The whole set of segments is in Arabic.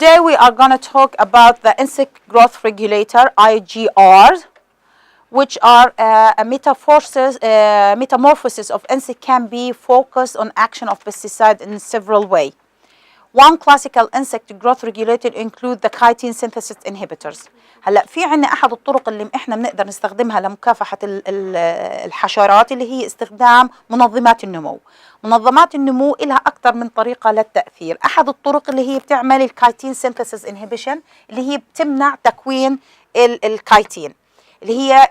today we are going to talk about the insect growth regulator, IGR, which are metamorphosis of insect can be focused on action of pesticide in several ways. One classical insect growth regulator include the chitin synthesis inhibitors. هلا في عنا احد الطرق اللي احنا بنقدر نستخدمها لمكافحه الحشرات اللي هي استخدام منظمات النمو. منظمات النمو لها اكثر من طريقه للتاثير. احد الطرق اللي هي بتعمل الكايتين سينثيسيس انهبيشن اللي هي بتمنع تكوين الكايتين اللي هي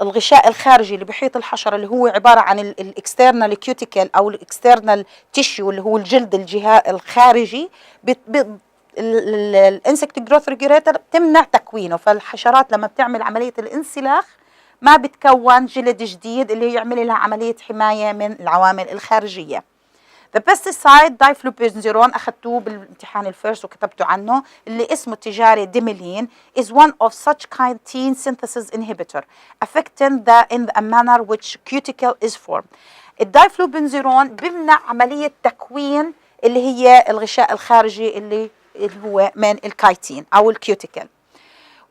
الغشاء الخارجي اللي بيحيط الحشره اللي هو عباره عن الاكسترنال كيوتيكل او الاكسترنال تيشيو اللي هو الجلد الجهه الخارجي. الانسكت جروث ريجوليتر بتمنع تكوينه، فالحشرات لما بتعمل عمليه الانسلاخ ما بتكون جلد جديد اللي يعمل لها عمليه حمايه من العوامل الخارجيه. The pesticide diflubenzuron أخذتوه بالامتحان الفيرست وكتبتوا عنه اللي اسمه التجاري ديميلين is one of such chitin synthesis inhibitor affecting in a manner which cuticle is formed. الدايفلوبنزيرون بيمنع عملية تكوين اللي هي الغشاء الخارجي اللي هو من الكايتين أو الكيوتيكل.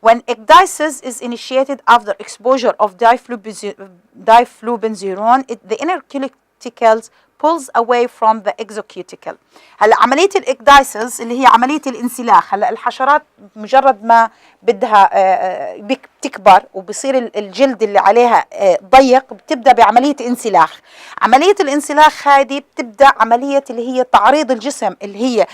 When ecdysis is initiated after exposure of diflubenzuron, the inner cuticles pulls away from the exocuticle. هلا عمليه الاكدايسز اللي هي عمليه الانسلاخ. هلا الحشرات مجرد ما بدها بتكبر وبصير الجلد اللي عليها ضيق بتبدا بعمليه انسلاخ. عمليه الانسلاخ هذه بتبدا عمليه اللي هي تعريض الجسم اللي هي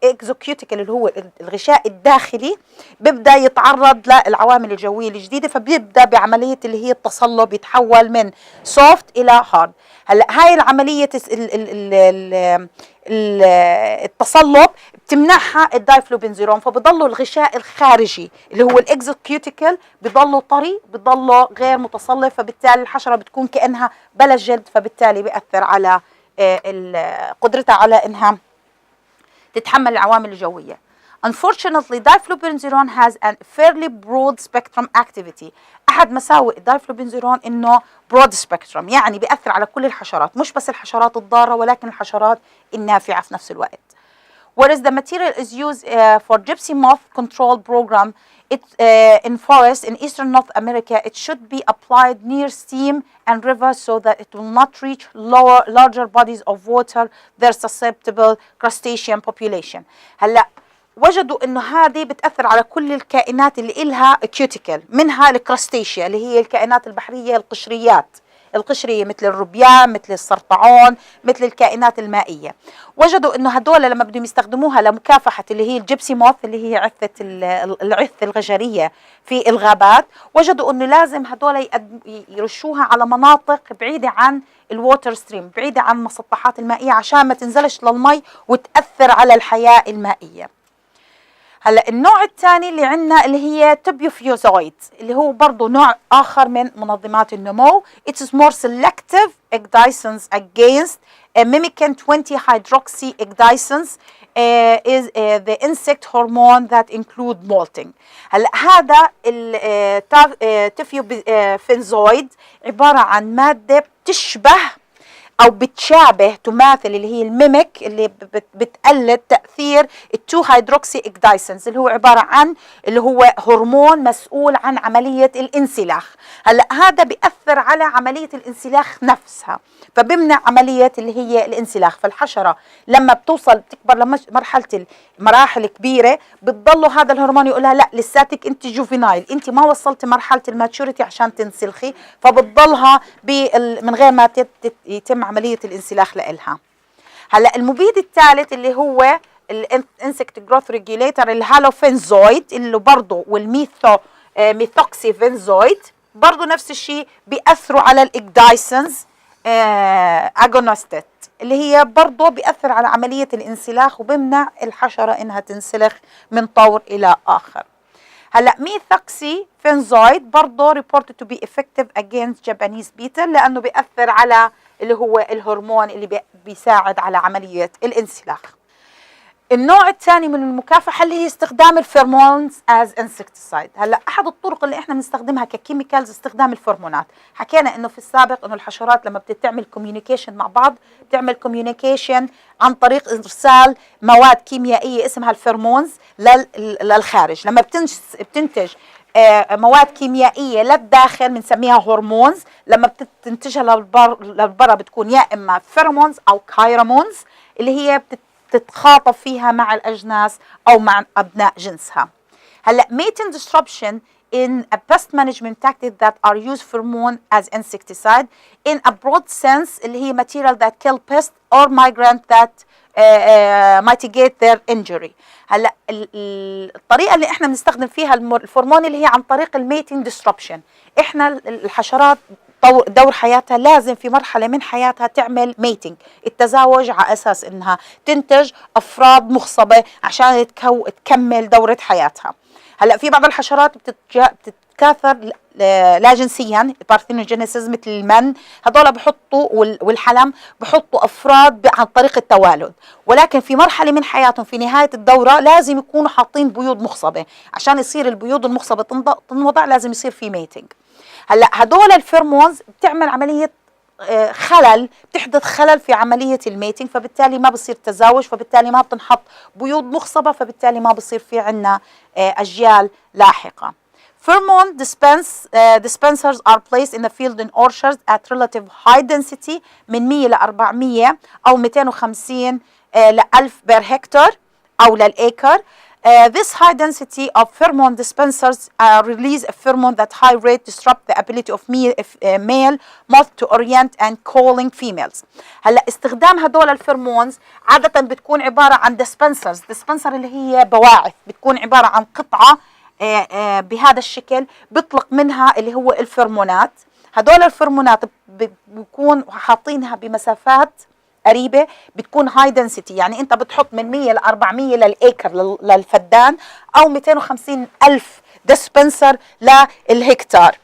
الاكزوكيوتيكل اللي هو الغشاء الداخلي بيبدا يتعرض للعوامل الجويه الجديده، فبيبدا بعمليه اللي هي التصلب يتحول من سوفت الى هارد. هلا هاي العمليه التصلب بتمنعها الدايفلوبنزيرون، فبضلوا الغشاء الخارجي اللي هو الاكزوكيوتيكل بضلوا طري، بضلوا غير متصلب، فبالتالي الحشره بتكون كانها بلا جلد، فبالتالي بياثر على قدرتها على انها تتحمل العوامل الجويه. Unfortunately, diflubenzuron has a fairly broad spectrum activity. أحد مساوئ الدايفلوبنزيرون إنه broad spectrum، يعني بيأثر على كل الحشرات، مش بس الحشرات الضارة ولكن الحشرات النافعة في نفس الوقت. Whereas the material is used for gypsy moth control program in forests in eastern North America, it should be applied near stream and rivers so that it will not reach larger bodies of water, their susceptible crustacean population. هلا وجدوا انه هذه بتاثر على كل الكائنات اللي إلها كيوتيكل، منها الكراستيشيا اللي هي الكائنات البحريه القشريه مثل الروبيان، مثل السرطعون، مثل الكائنات المائيه. وجدوا انه هدول لما بدهم يستخدموها لمكافحه اللي هي الجيبسي موث اللي هي العث الغجريه في الغابات، وجدوا انه لازم هدول يرشوها على مناطق بعيده عن الووتر ستريم، بعيده عن المسطحات المائيه عشان ما تنزلش للمي وتاثر على الحياه المائيه. هلا النوع الثاني اللي عندنا اللي هي تبيوفيوزويد اللي هو برضه نوع اخر من منظمات النمو. It is more selective ecdysons against mimicking 20 hydroxy ecdysons is the insect hormone that include molting. هلا هذا التبيوفيوزويد عباره عن ماده بتشبه أو بتشابه تماثل اللي هي الميميك اللي بتقلد تأثير التو هيدروكسي إكدايسنز اللي هو عبارة عن اللي هو هرمون مسؤول عن عملية الانسلاخ. هلا هذا بيأثر على عملية الانسلاخ نفسها، فبمنع عملية اللي هي الانسلاخ. فالحشرة لما بتكبر لمرحلة مراحل كبيرة بتضلوا هذا الهرمون يقولها لا لساتك انت جوفينايل، انت ما وصلت مرحلة الماتشوريتي عشان تنسلخي، فبتضلها من غير ما يتم عملية الانسلاخ لإلها. هلا المبيد الثالث اللي هو الانسكت جروث ريجوليتر الهالوفينزويد اللي برضه والميثوكسيفينزويد برضه نفس الشيء بيأثروا على الاكدايسنز اجونستيت اللي هي برضه بيأثر على عملية الانسلاخ وبمنع الحشرة انها تنسلخ من طور الى اخر. هلا ميثوكسيفينزويد برضه reported to be effective against Japanese beetle لانه بيأثر على اللي هو الهرمون اللي بيساعد على عملية الانسلاخ. النوع الثاني من المكافحه اللي هي استخدام الفيرمونز از انسكتسايد. هلا احد الطرق اللي احنا بنستخدمها ككيميكالز استخدام الفيرمونات. حكينا انه في السابق انه الحشرات لما بتعمل كوميونيكيشن مع بعض بتعمل كوميونيكيشن عن طريق ارسال مواد كيميائيه اسمها الفيرمونز للخارج. لما بتنتج مواد كيميائيه للداخل بنسميها هرمونز، لما بتنتجها للبرا بتكون يا اما فيرمونز او كايرمونز اللي هي تتخاطب فيها مع الأجناس أو مع أبناء جنسها. هلا mating disruption in a pest management tactic that are used pheromone as insecticide in a broad sense اللي هي material that kill pests or migrant that mitigate their injury. هلا الطريقة اللي احنا بنستخدم فيها الفرمون اللي هي عن طريق الميتنج disruption. احنا الحشرات دور حياتها لازم في مرحلة من حياتها تعمل ميتنج، التزاوج، على أساس إنها تنتج أفراد مخصبة عشان تكمل دورة حياتها. هلأ في بعض الحشرات بتتكاثر لا جنسيا بارثينوجينيسيس مثل المن، هذول بحطوا والحلم بحطوا أفراد عن طريق التوالد، ولكن في مرحلة من حياتهم في نهاية الدورة لازم يكونوا حاطين بيوض مخصبة. عشان يصير البيوض المخصبة تنوضع لازم يصير في ميتنج. هلا هدول الفيرمونز بتعمل عمليه خلل، بتحدث خلل في عمليه الميتنج، فبالتالي ما بصير تزاوج، فبالتالي ما بتنحط بيوض مخصبه، فبالتالي ما بصير في عندنا اجيال لاحقه. Pheromone dispensers are placed in the field in orchards at relative high density من 100 ل 400 أو 250 ل 1000 بير هكتار أو للأيكر. This high density of pheromone dispensers release a pheromone that high rate disrupt the ability of male moth to orient and calling females. هلا استخدام هدول الفيرمونز عادة بتكون عبارة عن dispensers اللي هي بواعث، بتكون عبارة عن قطعة بهذا الشكل بيطلق منها اللي هو الفيرمونات. هدول الفيرمونات بيكون حاطينها بمسافات قريبة، بتكون هاي دنسيتي، يعني انت بتحط من 100 ل 400 للأيكر للفدان أو 250 ألف ديسبنسر للهكتار.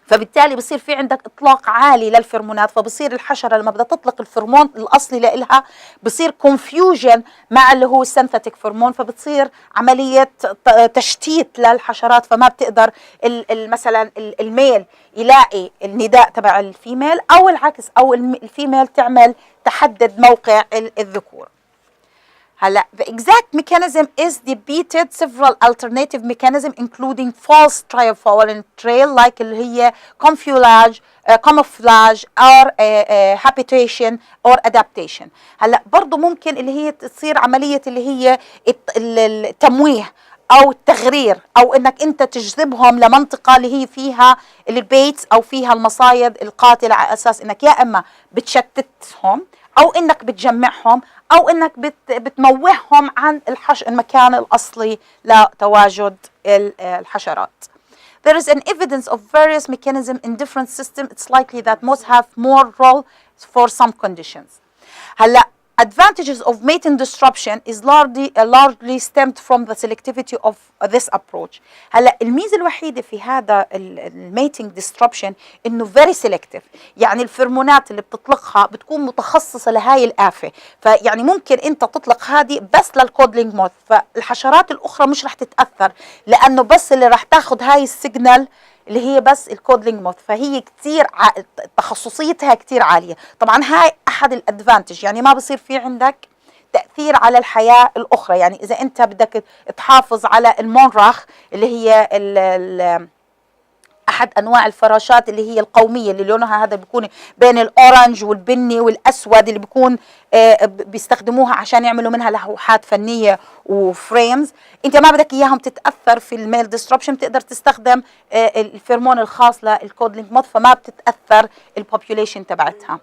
فبالتالي بصير في عندك اطلاق عالي للفرمونات، فبصير الحشره لما بدها تطلق الفرمون الاصلي لإلها بصير كونفيوجن مع اللي هو السنثيتيك فرمون، فبتصير عمليه تشتيت للحشرات، فما بتقدر مثلا الميل يلاقي النداء تبع الفيميل او العكس، او الفيميل تعمل تحدد موقع الذكور. هلا the exact mechanism is debated several alternative mechanism including false trifoliate trail like اللي هي camouflage or habitation or adaptation. هلا برضه ممكن اللي هي تصير عملية اللي هي التمويه او التغرير، او انك انت تجذبهم لمنطقة اللي هي فيها البيتس او فيها المصايد القاتلة، على اساس انك يا اما بتشتتهم او انك بتجمعهم او انك بتموههم عن المكان الاصلي لتواجد الحشرات. There is an evidence of various mechanisms in different systems. It's likely that most have more role for some conditions. هلا advantages of mating disruption is largely stemmed from the selectivity of this approach. هلا الميزه الوحيده في هذا الميتنج disruption انه very selective، يعني الفرمونات اللي بتطلقها بتكون متخصصه لهاي الآفة، فيعني ممكن انت تطلق هذه بس للكودلينج موث، فالحشرات الاخرى مش رح تتاثر لانه بس اللي رح تاخذ هاي السيجنال اللي هي بس الكودلينج موث، فهي كثير تخصصيتها كثير عاليه. طبعا هاي احد الادفانتج، يعني ما بصير في عندك تاثير على الحياه الاخرى. يعني اذا انت بدك تحافظ على المونراخ اللي هي احد انواع الفراشات اللي هي القوميه اللي لونها هذا بيكون بين الاورنج والبني والاسود، اللي بيكون بيستخدموها عشان يعملوا منها لوحات فنيه وفريمز، انت ما بدك اياهم تتاثر في الميل ديستربشن، بتقدر تستخدم الفيرمون الخاص للكودلينج موث، فما بتتاثر البوبوليشن تبعتها.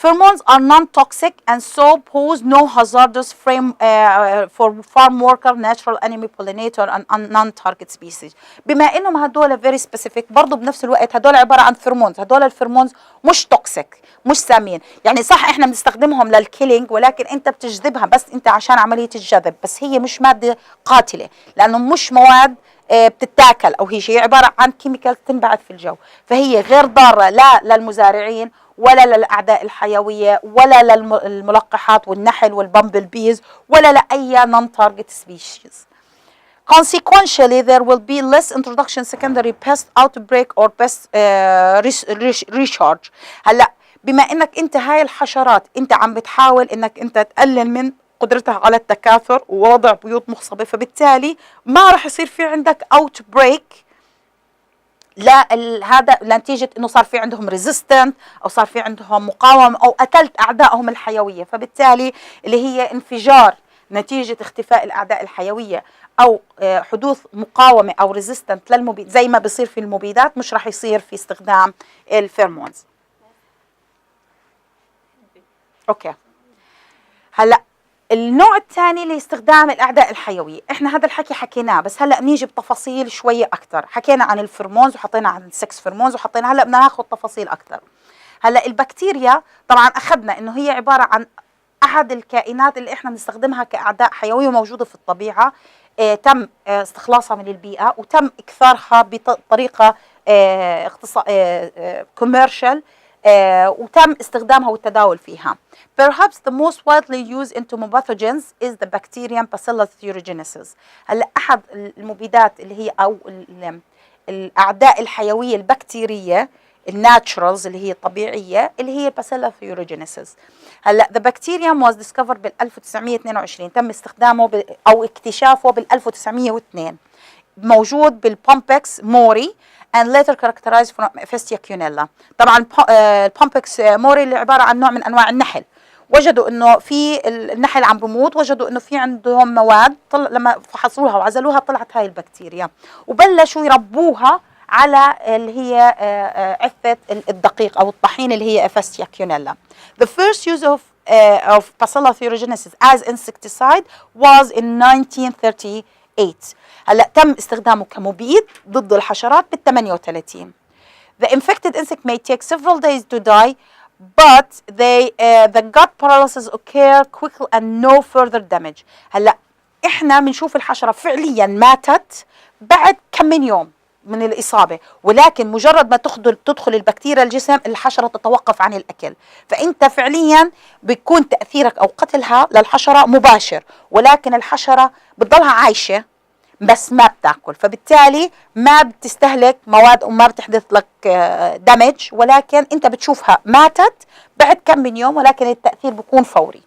Pheromones are non-toxic and so pose no hazardous for farm worker, natural enemy pollinator and non-target species. بما انهم هدول very specific، برضه بنفس الوقت هدول عباره عن فيرمونز، هدول الفيرمونز مش توكسيك، مش سامين، يعني صح احنا بنستخدمهم للكيلينج ولكن انت بتجذبها بس انت عشان عمليه الجذب، بس هي مش ماده قاتله لانه مش مواد بتتاكل او هي شيء، عباره عن كيميكال تنبعث في الجو، فهي غير ضاره لا للمزارعين ولا للأعداء الحيوية ولا للملقحات والنحل والبامبل بيز ولا لأي non-target species. Consequentially, there will be less introduction secondary pest outbreak or pest recharge. هلا بما انك انت هاي الحشرات انت عم بتحاول انك انت تقلل من قدرتها على التكاثر ووضع بيوت مخصبة، فبالتالي ما راح يصير في عندك outbreak هذا نتيجة انه صار في عندهم ريزيستنت او صار في عندهم مقاومة او قتلت اعدائهم الحيوية، فبالتالي اللي هي انفجار نتيجة اختفاء الاعداء الحيوية او حدوث مقاومة او ريزيستنت للمبيد زي ما بيصير في المبيدات مش راح يصير في استخدام الفيرمونز. اوكي، هلا النوع الثاني لاستخدام الاعداء الحيويه، احنا هذا الحكي حكيناه بس هلا بنيجي بتفاصيل شويه اكثر، حكينا عن الفيرمونز وحطينا عن السكس فيرمونز وحطينا، هلا بدنا ناخذ تفاصيل اكثر. هلا البكتيريا طبعا اخذنا انه هي عباره عن احد الكائنات اللي احنا بنستخدمها كاعداء حيويه وموجوده في الطبيعه، تم استخلاصها من البيئه وتم اكثارها بطريقه كوميرشال، وتم استخدامها والتداول فيها. Perhaps the most widely used entomopathogens is the bacterium Bacillus thuringiensis. هلا أحد المبيدات اللي هي أو الأعداء الحيوية البكتيرية الناتشرالز اللي هي الطبيعية اللي هي Bacillus thuringiensis. هلا the bacterium was discovered بال 1922، تم استخدامه أو اكتشافه بال 1902، موجود بالبومبكس موري and later characterized from Festiacunella. طبعا البومبكس موري اللي عباره عن نوع من انواع النحل، وجدوا انه في النحل عم بموت، وجدوا انه في عندهم مواد لما فحصوها وعزلوها طلعت هاي البكتيريا وبلشوا يربوها على اللي هي عفة الدقيق او الطحين اللي هي Festiacunella. The first use of Bacillus thuringiensis as insecticide was in 1938. هلا تم استخدامه كمبيد ضد الحشرات بال 38. The infected insect may take several days to die, but the gut paralysis occur quickly and no further damage. هلا احنا بنشوف الحشرة فعليا ماتت بعد كم من يوم من الإصابة، ولكن مجرد ما تدخل البكتيريا الجسم الحشرة تتوقف عن الأكل، فأنت فعليا بيكون تأثيرك أو قتلها للحشرة مباشر، ولكن الحشرة بتضلها عايشة بس ما بتاكل، فبالتالي ما بتستهلك مواد وما بتحدث لك دمج، ولكن انت بتشوفها ماتت بعد كم من يوم ولكن التأثير بيكون فوري.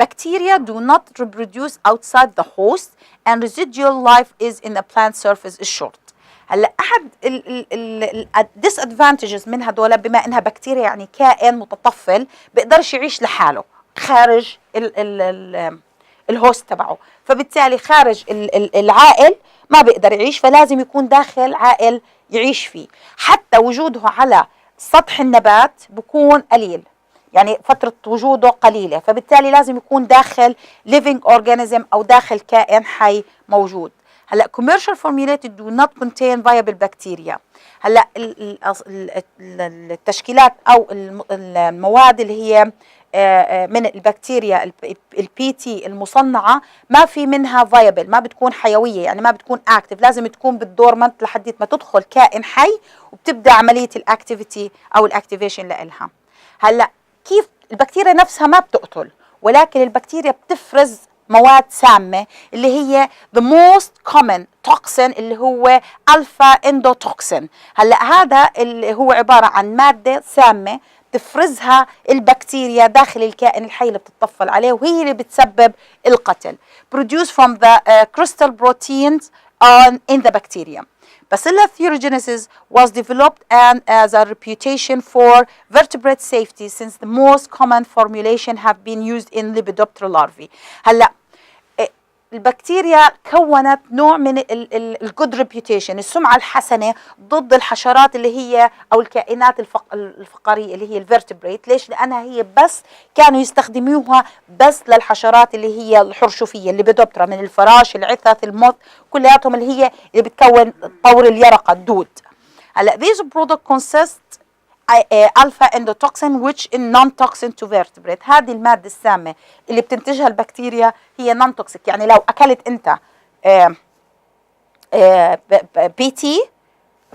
Bacteria do not reproduce outside the host and residual life is in the plant surface is short. هلا احد disadvantages من هدول بما انها بكتيريا يعني كائن متطفل بيقدرش يعيش لحاله خارج الهوست تبعه، فبالتالي خارج العائل ما بيقدر يعيش، فلازم يكون داخل عائل يعيش فيه. حتى وجوده على سطح النبات بكون قليل، يعني فترة وجوده قليلة، فبالتالي لازم يكون داخل living organism أو داخل كائن حي موجود. هلا commercial formulated do not contain viable bacteria. هلا التشكيلات أو المواد اللي هي من البكتيريا البي تي المصنعة ما في منها فايبل، ما بتكون حيوية، يعني ما بتكون اكتف، لازم تكون بالدورمنت لحد ما تدخل كائن حي وبتبدأ عملية الاكتيفيتي او الاكتيفيشن لإلها. هلا كيف البكتيريا نفسها ما بتقتل، ولكن البكتيريا بتفرز مواد سامة اللي هي the most common toxin اللي هو الفا اندوتوكسين. هلا هذا اللي هو عبارة عن مادة سامة تفرزها البكتيريا داخل الكائن الحي اللي بتتطفل عليه، وهي اللي بتسبب القتل. produced from the crystal proteins in the bacterium. Bacillus thuringiensis was developed and as a reputation for vertebrate safety since the most common formulation have been used in Lepidoptera larvae. هلا البكتيريا كونت نوع من الجود ريبيوتيشن، السمعة الحسنة ضد الحشرات اللي هي أو الكائنات الفقارية اللي هي الفيرتبريت. ليش؟ لأنها هي بس كانوا يستخدموها بس للحشرات اللي هي الحرشفية اللي بدوبترا، من الفراش العثث الموث كلياتهم اللي هي اللي بتكون طور اليرقة الدود. هلا these product consist alpha endotoxin which is non-toxin to vertebrate. هذه المادة السامة اللي بتنتجها البكتيريا هي non-toxic، يعني لو أكلت أنت بي تي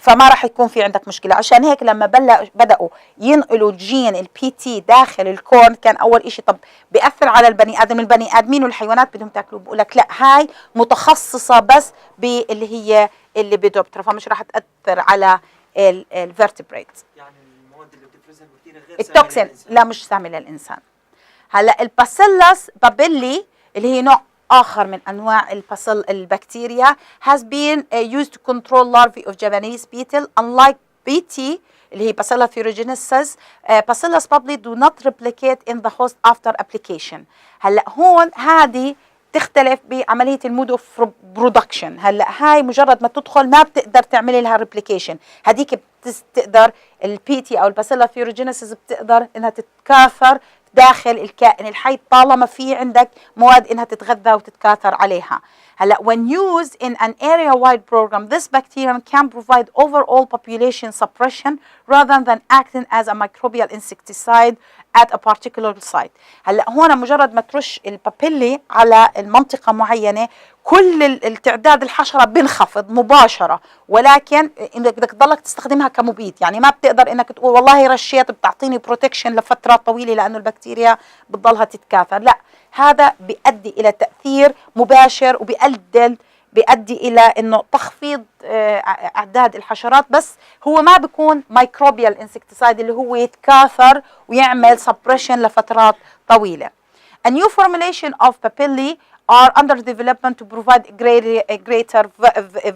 فما راح يكون في عندك مشكله. عشان هيك لما بداوا ينقلوا جين البي تي داخل الكورن، كان اول إشي طب بياثر على البني ادم، البني ادمين والحيوانات بدهم تاكلوا، بقول لك لا هاي متخصصه بس باللي هي اللي بدوبترا، فمش راح تاثر على الفيرتبريت. يعني المواد اللي بتفرزها البكتيريا غير التوكسين لا مش سامه للانسان. هلا الباسيلس بابيلي اللي هي نوع آخر من أنواع البكتيريا has been used to control larvae of Japanese beetle. Unlike BT اللي هي Bacillus thuringiensis, Bacillus babli do not replicate in the host after application. هلا هون هذه تختلف بعملية المود اوف برودكشن. هلا هاي مجرد ما تدخل ما بتقدر تعملي لها ريبليكيشن، هذيك بتقدر البي تي او الباسيلا ثيروجينيسيس بتقدر انها تتكاثر داخل الكائن الحي طالما في عندك مواد انها تتغذى وتتكاثر عليها. هلا when used in an area-wide program, this bacterium can provide overall population suppression rather than acting as a microbial insecticide at a particular site. هلا هون مجرد ما ترش البابيلي على المنطقة معينة كل التعداد الحشرة بينخفض مباشرة، ولكن انك بدك تضلك تستخدمها كمبيد، يعني ما بتقدر انك تقول والله رشيت بتعطيني بروتكشن لفترات طويلة لانه البكتيريا بتضلها تتكاثر، لا هذا بيؤدي الى تأثير مباشر بيؤدي الى انه تخفيض اعداد الحشرات، بس هو ما بيكون مايكروبيال انسكتيسايد اللي هو يتكاثر ويعمل سبريشن لفترات طويلة. A new formulation of papillae are under development to provide greater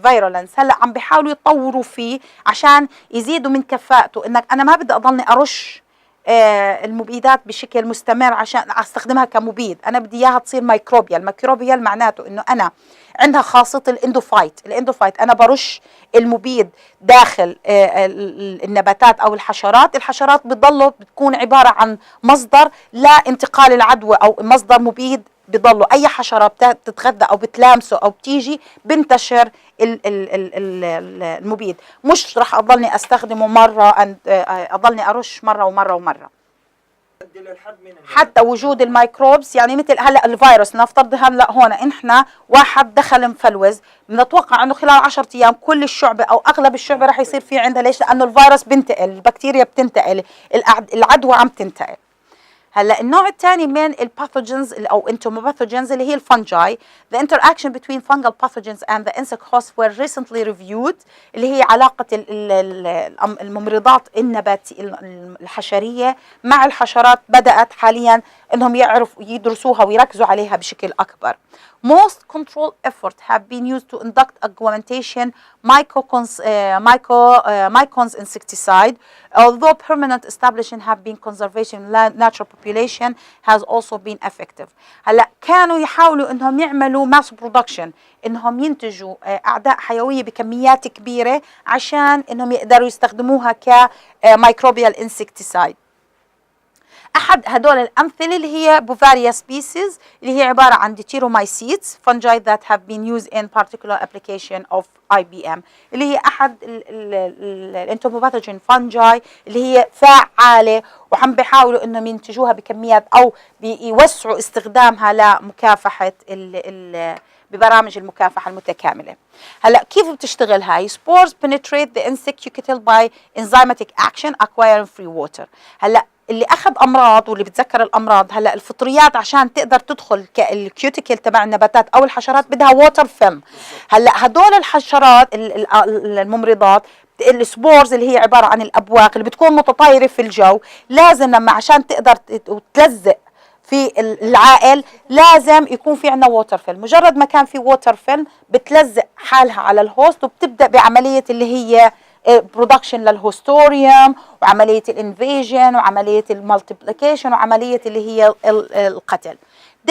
virulence. هلا عم بيحاولوا يطوروا فيه عشان يزيدوا من كفاءته، انك انا ما بدي اضلني ارش المبيدات بشكل مستمر عشان استخدمها كمبيد، انا بدي اياها تصير مايكروبيال معناته انه انا عندها خاصيه الاندوفايت انا برش المبيد داخل النباتات او الحشرات بتكون عباره عن مصدر لا انتقال العدوى او مصدر مبيد، بضلوا اي حشره بتتغذى او بتلامسه او بتيجي بنتشر المبيد، مش راح اضلني استخدمه مره اضلني ارش مره ومره. حتى وجود الميكروبس، يعني مثل هلا الفيروس نفترض هلا هون احنا واحد دخل مفلوز، بنتوقع انه خلال 10 ايام كل الشعبه او اغلب الشعبه راح يصير في عندها، ليش؟ لانه الفيروس بينتقل، البكتيريا بتنتقل، العدوى عم تنتقل. هلا النوع الثاني من الباثوجينز او entomopathogens اللي هي الفنجاي. The interaction between fungal pathogens and the insect host were recently reviewed، اللي هي علاقة الممرضات الحشرية مع الحشرات بدأت حاليا انهم يدرسوها ويركزوا عليها بشكل اكبر. Most control efforts have been used to induct augmentation mycons insecticide, although permanent establishment have been conservation natural population has also been effective. هلا كانوا يحاولوا انهم يعملوا mass production، انهم ينتجوا اعداء حيويه بكميات كبيره عشان انهم يقدروا يستخدموها كميكروبيال انسكتيسايد. احد هدول الامثله اللي هي بوفاريا سبيسيز اللي هي عباره عن ديتيرومايسيتس fungi that have been used in particular application of IBM، اللي هي احد الانتوموباثوجين فانجاي اللي هي فعاله وعم بيحاولوا انهم ينتجوها بكميات او بيوسعوا استخدامها لمكافحه ببرامج المكافحه المتكامله. هلا كيف بتشتغل هاي؟ spores penetrate the insect cuticle by enzymatic action acquiring free water. هلا اللي اخذ امراض واللي بتذكر الامراض، هلا الفطريات عشان تقدر تدخل الكيوتيكل تبع النباتات او الحشرات بدها ووتر فيلم. هلا هدول الحشرات الممرضات السبورز اللي هي عباره عن الابواق اللي بتكون متطايره في الجو، لازم لما عشان تقدر تلزق في العائل لازم يكون في عندنا ووتر فيلم. مجرد ما كان في ووتر فيلم بتلزق حالها على الهوست وبتبدا بعمليه اللي هي برودكشن للهوستوريوم وعمليه الانفيجن وعمليه المالتيبليكيشن وعمليه اللي هي القتل.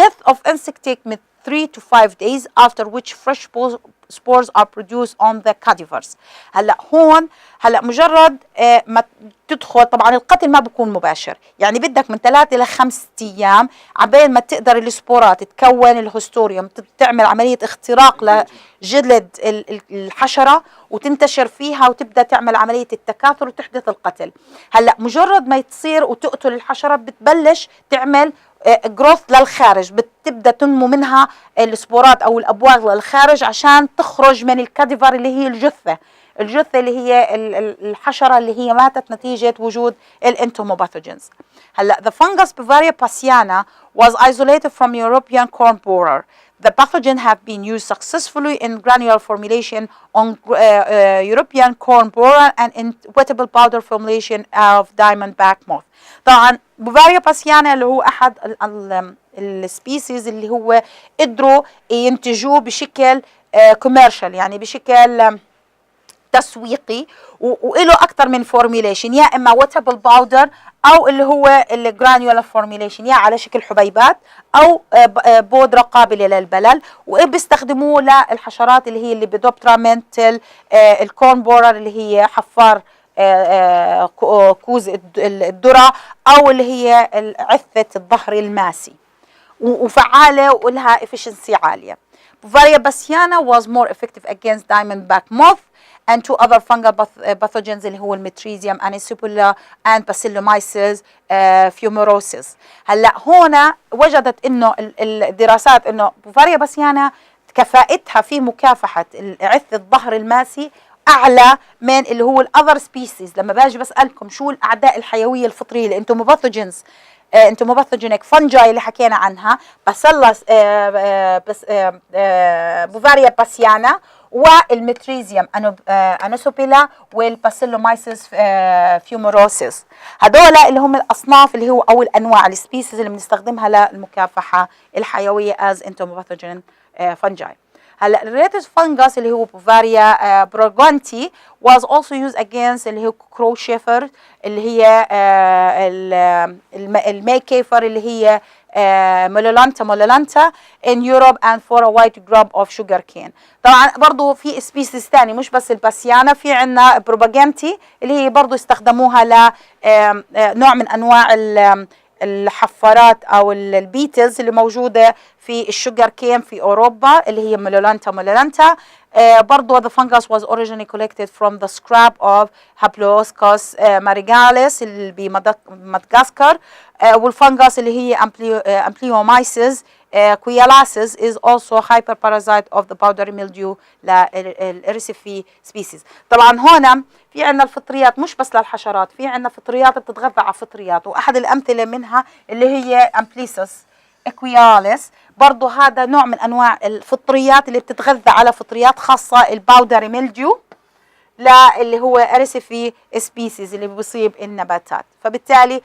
Death of insect take 3 to 5 days after which fresh spores are produced on the cadavers. هلا مجرد ما تدخل، طبعا القتل ما بيكون مباشر، يعني بدك من 3 إلى 5 أيام عبين ما تقدر السبورات تكون الهستوريوم، تعمل عملية اختراق لجلد الحشرة وتنتشر فيها وتبدأ تعمل عملية التكاثر وتحدث القتل. هلا مجرد ما تصير وتقتل الحشرة بتبلش تعمل جروث للخارج، بتبدا تنمو منها السبورات او الابواق للخارج عشان تخرج من الكاديفر اللي هي الجثه الجثة اللي هي الحشرة اللي هي ماتت نتيجة وجود الانتوموباثوجينز. هلا the fungus Beauveria bassiana was isolated from European corn borer. The pathogen have been used successfully in granular formulation on European corn borer and in wettable powder formulation of diamondback moth. طبعا Beauveria bassiana اللي هو احد السبيسيز اللي هو قدروا ينتجوه بشكل كوميرشال، يعني بشكل تسويقي، وله اكثر من فورميليشن، يا اما واتبل باودر او اللي هو الجرانيولار فورميليشن، يا على شكل حبيبات او بودره قابله للبلل، وبيستخدموه للحشرات اللي هي اللي بدوبترا منتل الكورن بورر اللي هي حفار كوز الذره، او اللي هي عثه الظهر الماسي، وفعاله ولها efficiency عاليه. Beauveria bassiana was more effective against diamondback moth and two other fungal pathogens اللي هو الميتريزيوم انيسيبولا and bacillomyces fumarosis. هلا هنا وجدت انه الدراسات انه Beauveria bassiana كفاءتها في مكافحه عث الظهر الماسي اعلى من اللي هو الاذر سبيسيز. لما باجي بسالكم شو الاعداء الحيويه الفطريه اللي انتم مباثوجينز انتوموباثوجينيك فنجاي اللي حكينا عنها، باسيلس Beauveria bassiana والميتريزيوم انوسوبيلا والباسيلومايسيس فيوموروسيس. هدول اللي هم الاصناف اللي هو او الانواع السبيسيز اللي بنستخدمها للمكافحه الحيويه از انتوموباثوجين فنجاي. هلا related fungus اللي هو Beauveria burgonti was also used against اللي هو crowshafer اللي هي الميكيفر اللي هي مولولانتا in Europe and for a white crop of sugar cane. طبعا برضو في سبيسيز ثاني مش بس الباسيانا، في عندنا بروباجانتي اللي هي برضو استخدموها ل نوع من انواع الحفارات او البيتلز اللي موجوده في الشوجر كين في اوروبا اللي هي مولولانتا. برضو the fungus was originally collected from the scrap of Haploscus marigalis اللي بمدغشقر، والفنجس اللي هي Ampliomyces quialaces is also hyperparasite of the powdery mildew للإرسفي species. طبعا هنا في عندنا الفطريات مش بس للحشرات، في عندنا فطريات بتتغذى على فطريات، واحد الامثله منها اللي هي Amplicis اكوياليس، برضه هذا نوع من انواع الفطريات اللي بتتغذى على فطريات خاصه الباودري ميلديو اللي هو اريسيفي سبيسيز اللي بيصيب النباتات. فبالتالي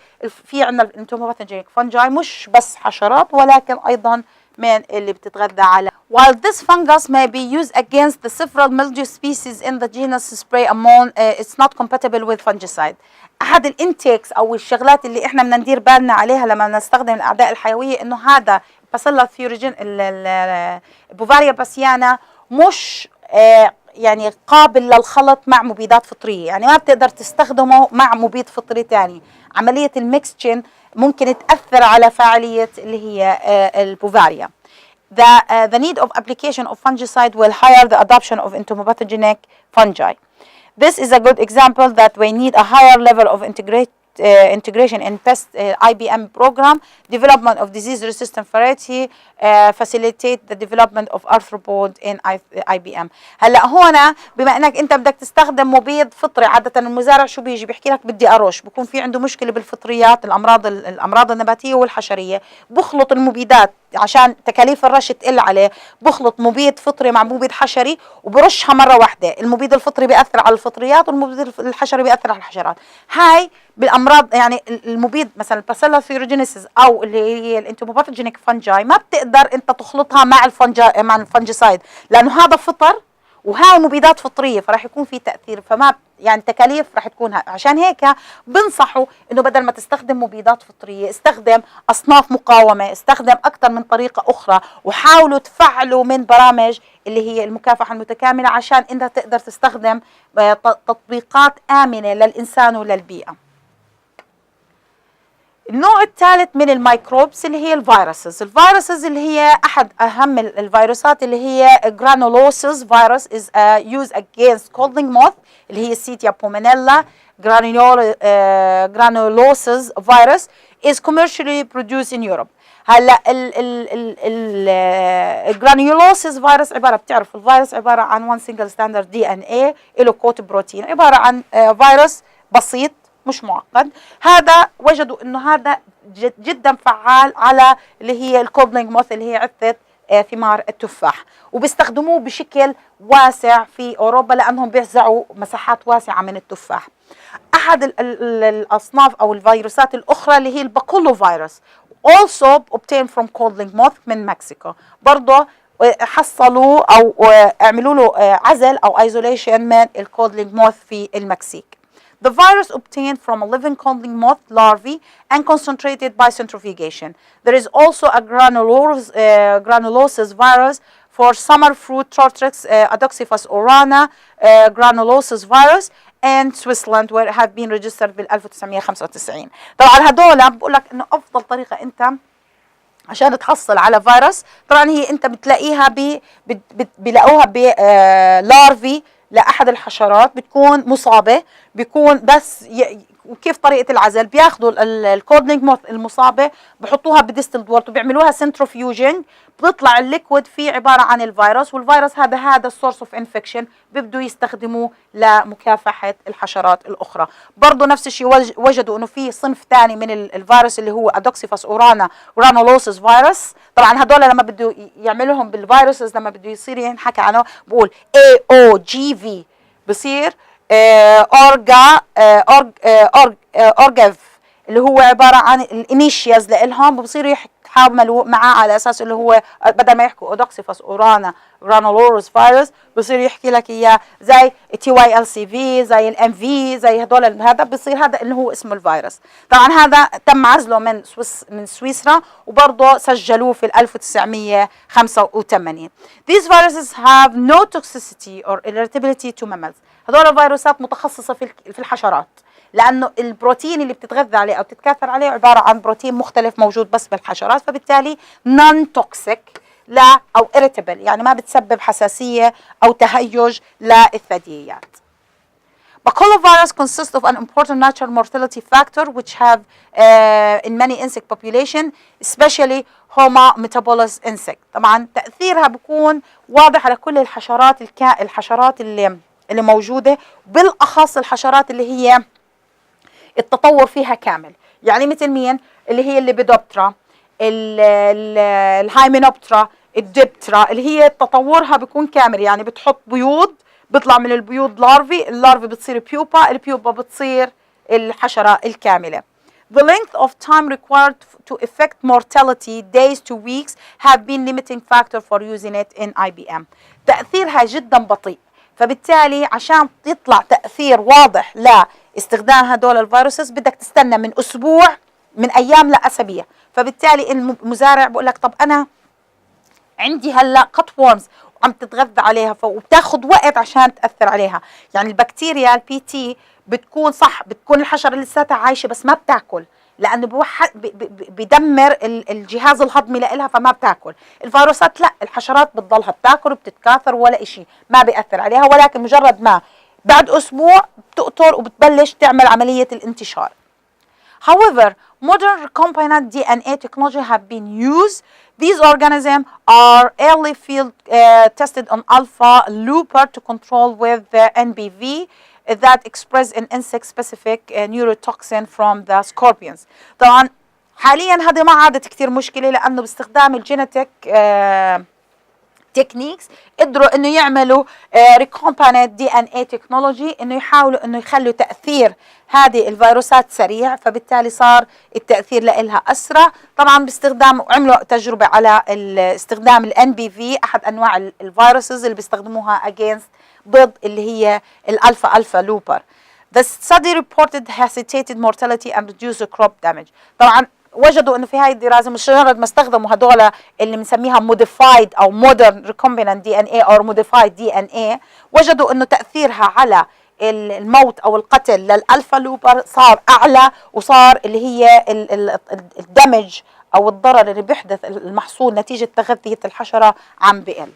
في عندنا الانتوموباثوجينيك فنجاي مش بس حشرات ولكن ايضا من اللي بتتغذى على. While this fungus may be used against the several mildew species in the genus spray amon, it's not compatible with fungicide. احد الانتيكس او الشغلات اللي احنا بدنا ندير بالنا عليها لما نستخدم الاعداء الحيويه انه هذا باسيلا ثيوريجين Beauveria bassiana مش يعني قابل للخلط مع مبيدات فطريه، يعني ما بتقدر تستخدمه مع مبيد فطري ثاني. عمليه الميكستشن ممكن تاثر على فعاليه اللي هي البوفاريا. The need of application of fungicide will higher the adoption of entomopathogenic fungi. This is a good example that we need a higher level of integration in pest IBM program, development of disease-resistant variety, facilitate the development of arthropod in IBM. هلا هون بما انك انت بدك تستخدم مبيد فطري، عاده المزارع شو بيجي بيحكي لك بدي اروش، بكون في عنده مشكله بالفطريات الامراض النباتيه والحشريه، بخلط المبيدات عشان تكاليف الرش تقل عليه، بخلط مبيد فطري مع مبيد حشري وبرشها مره واحده. المبيد الفطري بياثر على الفطريات والمبيد الحشري بياثر على الحشرات. هاي بالامراض يعني المبيد مثلا الباسيلا ثيروجينيسيس او اللي هي الانتوموباثوجينيك فنجاي ما بتقدر انت تخلطها مع الفنجسايد لانه هذا فطر وهاي مبيدات فطريه، فراح يكون في تاثير، فما يعني تكاليف راح تكون عشان هيك بنصحوا انه بدل ما تستخدم مبيدات فطريه استخدم اصناف مقاومه، استخدم اكثر من طريقه اخرى، وحاولوا تفعلوا من برامج اللي هي المكافحه المتكامله عشان انت تقدر تستخدم تطبيقات امنه للانسان وللبيئه. النوع الثالث من الميكروبس اللي هي الفيروسز اللي هي احد اهم الفيروسات اللي هي جرانولوسيس فيروس is used against codling moth اللي هي سيتيا بومينيلا. granulosis virus is commercially produced in Europe. هلا الجرانيولوسيس فيروس عباره، بتعرف الفيروس عباره عن 1 single standard DNA له كوت بروتين، عباره عن فيروس بسيط مش معقد. هذا وجدوا انه هذا جدا فعال على اللي هي الكودلينج موث اللي هي عفة ثمار التفاح، وبيستخدموه بشكل واسع في اوروبا لانهم بيزرعوا مساحات واسعه من التفاح. احد الاصناف او الفيروسات الاخرى اللي هي الباكولو فيروس also obtained from codling moth من مكسيكو، برضه حصلوا او اعملوا له عزل او isolation من الكودلينج موث في المكسيك. The virus obtained from a living codling moth larvae and concentrated by centrifugation. There is also a granulosis virus for summer fruit Tortrix, Adoxyphus orana, granulosis virus and Switzerland where it have been registered بال 1995. طبعا هدول بقول لك انه افضل طريقه انت عشان تحصل على فيروس، طبعا هي انت بتلاقيها بيلاقوها بلارفي لاحد الحشرات بتكون مصابه، بيكون بس وكيف طريقه العزل؟ بياخذوا الكودلينج موث المصابه بحطوها بديستلد وورت وبيعملوها سنترفيوجينج، بيطلع الليكويد فيه عباره عن الفيروس، والفيروس هذا السورس اوف انفكشن بيبدوا يستخدموه لمكافحه الحشرات الاخرى. برضه نفس الشيء وجدوا انه في صنف ثاني من الفيروس اللي هو ادوكسيفاس اورانا جرانولوسيس فيروس. طبعا هدول لما بده يعملوهم بالفيروسز لما بده يصير ينحكى عنه بقول AOGV بصير اورجاف اللي هو عباره عن الانيشياز لإلهم، بصيروا يتحاملوا معاه على اساس اللي هو بدل ما يحكوا اودوكسيفاس اورانا جرانولورس فيروس بصير يحكي لك اياه زي TYLCV زي الMV زي هدول، هذا بصير هذا اللي هو اسمه الفيروس. طبعا هذا تم عزله من سويسرا وبرضه سجلوه في 1985. These viruses have no toxicity or irritability to mammals. هدول الفيروسات متخصصه في الحشرات، لانه البروتين اللي بتتغذى عليه او بتتكاثر عليه عباره عن بروتين مختلف موجود بس بالحشرات، فبالتالي نون توكسيك لا او irritable، يعني ما بتسبب حساسيه او تهيج للثدييات. Baculovirus consists of an important natural mortality factor which have in many insect population especially Homo metabolous insect. طبعا تاثيرها بيكون واضح على كل الحشرات اللي موجوده، بالاخص الحشرات اللي هي التطور فيها كامل، يعني مثل مين؟ اللي هي الليبيدوبترا، الهايمينوبترا، الديبترا، اللي هي تطورها بيكون كامل، يعني بتحط بيوض، بيطلع من البيوض لارفي، اللارفي بتصير بيوبا، البيوبا بتصير الحشرة الكاملة. The length of time required to affect mortality days to weeks have been limiting factor for using it in IBM. تأثيرها جدا بطيء، فبالتالي عشان يطلع تأثير واضح لاستخدام هدول الفيروسز بدك تستنى من أسبوع من أيام لأسابيع. فبالتالي المزارع بقول لك طب أنا عندي هلا قط وورمز وعم تتغذى عليها وبتاخذ وقت عشان تأثر عليها. يعني البكتيريا الPT بتكون صح، بتكون الحشرة لساتها عايشة بس ما بتاكل، لأنه بدمر الجهاز الهضمي لإلها فما بتاكل. الفيروسات لا، الحشرات بتضلها بتاكل وبتتكاثر ولا إشي، ما بيأثر عليها، ولكن مجرد ما بعد أسبوع بتقطر وبتبلش تعمل عملية الانتشار. However, modern recombinant DNA technology have been used. These organisms are early field tested on alpha looper to control with the NBV that express an insect-specific neurotoxin from the scorpions. طبعا حاليا هذه ما عادت كثير مشكلة، لأنه باستخدام الجينيتيك تكنيكس قدروا انه يعملوا recombinant DNA technology، انه يحاولوا انه يخلوا تأثير هذه الفيروسات سريع، فبالتالي صار التأثير لها أسرع. طبعا باستخدام عملوا تجربة على استخدام الNBV أحد أنواع الفيروسز اللي بيستخدموها against ضد اللي هي الألفا لوبر. The study reported hesitated mortality and reduced crop damage. طبعا وجدوا انه في هاي الدراسه مجرد ما استخدموا هدول اللي بنسميها modified او modern recombinant DNA او modified DNA، وجدوا انه تاثيرها على الموت او القتل للالفا لوبر صار اعلى، وصار اللي هي الدمج او الضرر اللي بيحدث المحصول نتيجه تغذيه الحشره عم بقل.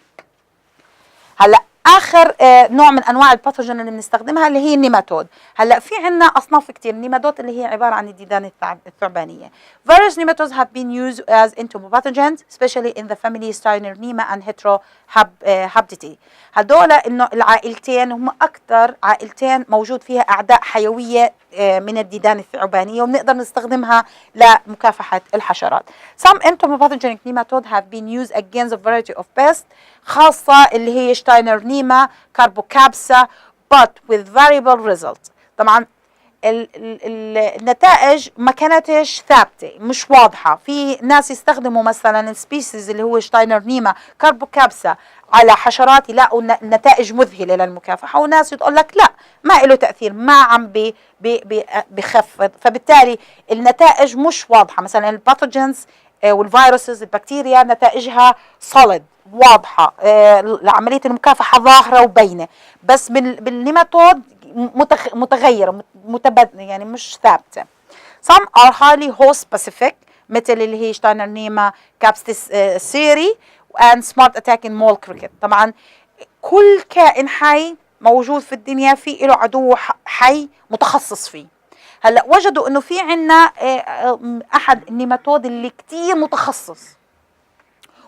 هلا اخر نوع من انواع الباثوجين اللي بنستخدمها اللي هي النيماتود. هلا في عندنا اصناف كثير النيماتود اللي هي عباره عن الديدان الثعبانيه. Various nematodes have been used as entomopathogens especially in the family Steinernema and Heterohabdidae. هدول انه العائلتين هم اكثر عائلتين موجود فيها اعداء حيويه من الديدان الثعبانيه وبنقدر نستخدمها لمكافحه الحشرات. Some entomopathogenic nematodes have been used against a variety of pests خاصه اللي هي شتاينرنيما كاربوكابسا but with variable results. طبعا النتائج ما كانتش ثابته مش واضحه. في ناس يستخدموا مثلا السبيسيز اللي هو شتاينرنيما كاربوكابسا على حشرات يلاقوا نتائج مذهله للمكافحه وناس تقول لك لا ما له تاثير ما عم بخفض. فبالتالي النتائج مش واضحه. مثلا الباثوجينز والفيروسز البكتيريا نتائجها solid واضحه لعمليه المكافحه ظاهره وبينه. بس بالنيماتود متغيره متبادله يعني مش ثابته. Some are highly host specific مثل اللي هي شتاينرنيما كابستس سيري and smart attacking mole cricket. طبعا كل كائن حي موجود في الدنيا في له عدو حي متخصص فيه. هلا وجدوا انه في عنا احد النيماتود اللي كتير متخصص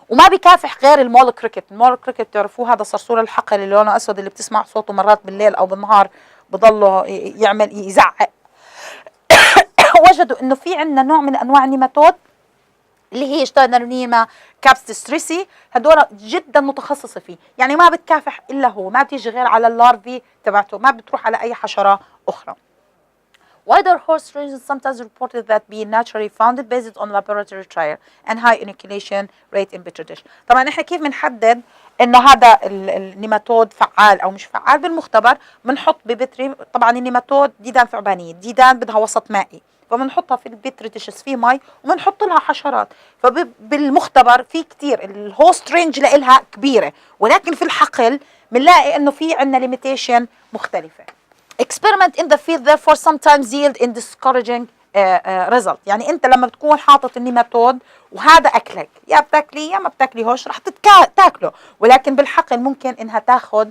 وما بيكافح غير المول كريكت. المول كريكت تعرفوه هذا صرصور الحقل اللي لونه اسود اللي بتسمع صوته مرات بالليل او بالنهار بضله يعمل يزعق. وجدوا انه في عندنا نوع من انواع النيماتود اللي هي شتاينرنيما كابستريسي هدول جدا متخصصه فيه يعني ما بتكافح الا هو ما بتيجي غير على اللارفي تبعته ما بتروح على اي حشره اخرى. Wider host strains sometimes reported that being naturally founded based on laboratory trial and high inoculation rate in petri dish. طبعا احنا كيف بنحدد انه هذا النيماتود فعال او مش فعال؟ بالمختبر بنحط ببتري. طبعا النيماتود ديدان ثعبانيه الديدان بدها وسط مائي فبنحطها في البتري ديشز فيه مي وبنحط لها حشرات. فبالمختبر في كتير الهوست رينج لها كبيره ولكن في الحقل بنلاقي انه في عندنا ليميتيشن مختلفه. Experiment in the field therefore sometimes yield in discouraging result. يعني انت لما بتكون حاطط النيماتود وهذا اكلك يا بتاكلي يا ما بتاكليهوش رح تاكله ولكن بالحقل ممكن انها تاخذ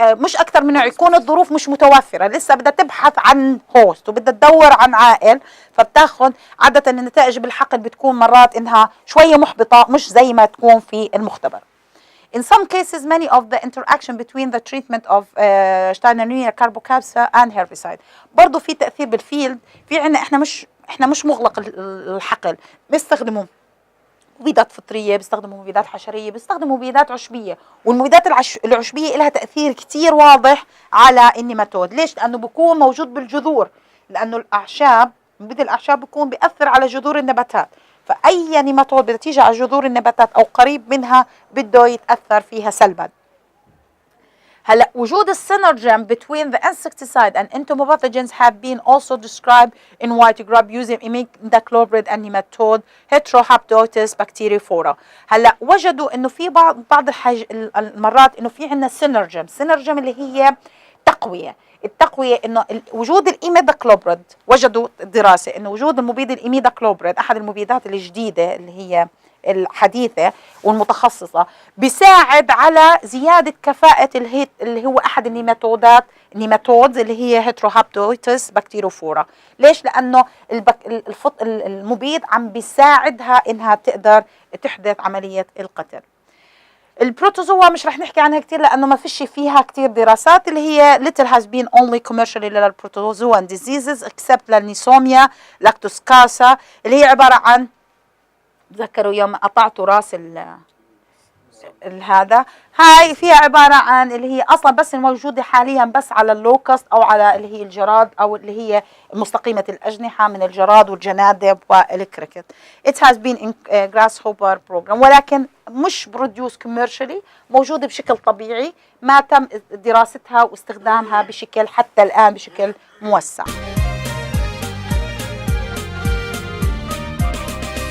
مش اكثر منه يكون الظروف مش متوفره لسه بدها تبحث عن هوست وبدها تدور عن عائل فبتاخذ عاده النتائج بالحقل بتكون مرات انها شويه محبطه مش زي ما تكون في المختبر. In some cases, many of the interaction between the treatment of Steinernema carbocapsa and herbicide. برضو في تأثير بالفيلد في عنا احنا مش مغلق الحقل بيستخدموا مبيدات فطرية بيستخدموا مبيدات حشرية بيستخدموا مبيدات عشبية والمبيدات العشبية لها تأثير كتير واضح على النيماتود. ليش؟ لأنه بيكون موجود بالجذور لأنه الأعشاب مبيد الأعشاب بيكون بيأثر على جذور النباتات فأي نيماتود بدها تيجي على جذور النباتات أو قريب منها بده يتأثر فيها سلبا. هلا وجود السينرجم between the insecticide and entomopathogens have been also described in white grub using imidacloprid and nematode Heterohabditis bacteriophora. هلا وجدوا انه في بعض المرات انه في عندنا سينرجم اللي هي التقوية انه وجود الإيميداكلوبريد. وجدوا دراسة انه وجود المبيد الإيميداكلوبريد احد المبيدات الجديدة اللي هي الحديثة والمتخصصة بيساعد على زيادة كفاءة اللي هو احد النيماتودز اللي هي هيتروهابدويتس بكتيروفورا. ليش؟ لانه المبيد عم بيساعدها انها تقدر تحدث عملية القتل. البروتوزوا مش رح نحكي عنها كتير لأنه ما فيش فيها كتير دراسات اللي هي little has been only commercially للبروتوزوا and diseases except للنيسوميا لاكتوسكاسا اللي هي عبارة عن تذكروا يوم قطعتوا راس هذا هاي فيها عبارة عن اللي هي أصلا بس الموجودة حاليا بس على اللوكست أو على اللي هي الجراد أو اللي هي مستقيمة الأجنحة من الجراد والجنادب والكريكت. It has been in grasshopper program ولكن مش produce commercially موجودة بشكل طبيعي ما تم دراستها واستخدامها بشكل حتى الآن بشكل موسع.